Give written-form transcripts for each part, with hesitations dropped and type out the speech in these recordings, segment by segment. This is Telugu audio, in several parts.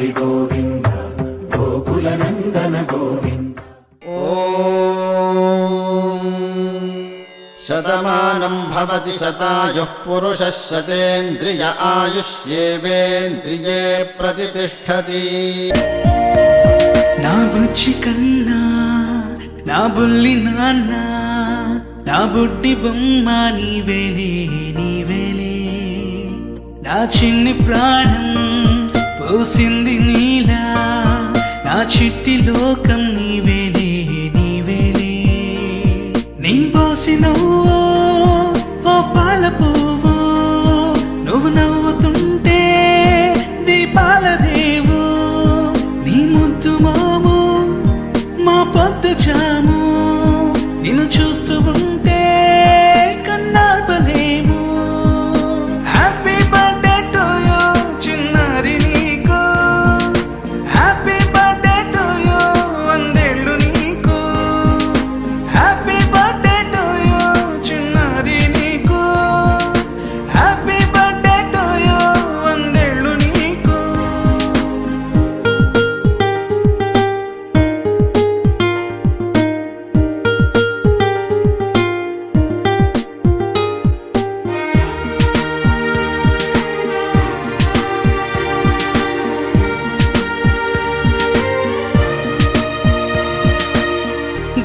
హరి గోవింద గోకుల నందన గోవింద. శతమానం భవతి శతాయుః పురుషः శతేంద్రియ ఆయుష్యేవేంద్రియే ప్రతిష్ఠతి. నా బుజ్జి కన్నా నా బుల్లి నాన్న నా బుడ్డి బొమ్మ నీవేలే నీవేలే. నా చిన్ని ప్రాణం పోసింది నీలా నా చిట్టి లోకం నీవేలే నీవేలే. నీ పోసినవో ఓ పాల పువ్వు నువ్వు నవ్వుతుంటే దీపాల రేవు. నీ ముద్దు మాము మా పొద్దు జాము నిన్ను చూస్తూ ఉంటే కన్నార్పలేము. హ్యాపీ బర్త్డే టు యూ చిన్నారి నీకు, హ్యాపీ బర్త్డే టు యూ వందేళ్ళు నీకు, హ్యాపీ బర్త్డే టు యూ చిన్నారి నీకు, హ్యాపీ బర్త్డే టు యూ వందేళ్ళు నీకు.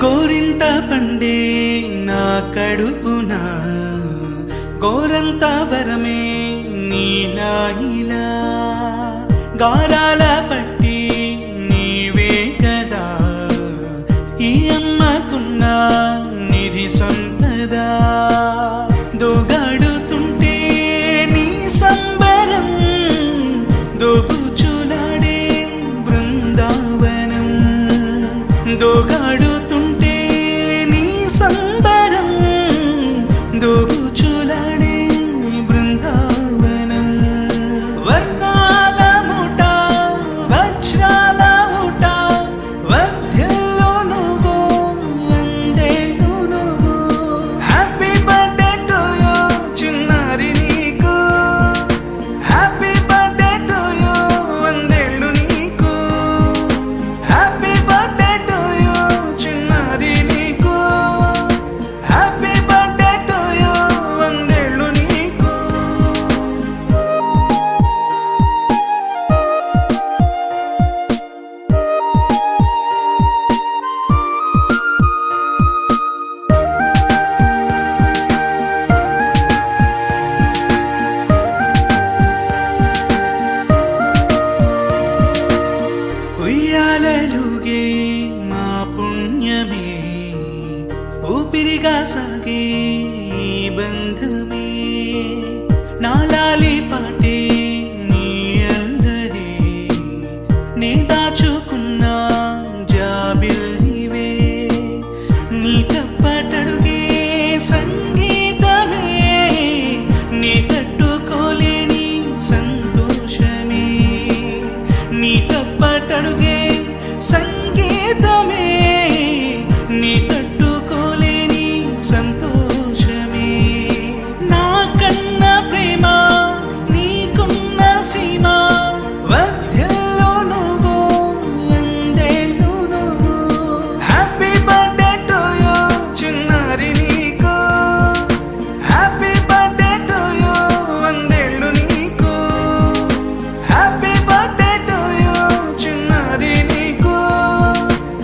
గోరింట పండే నా కడుపున గోరంత వరమే నీలా ఇలా. గారాల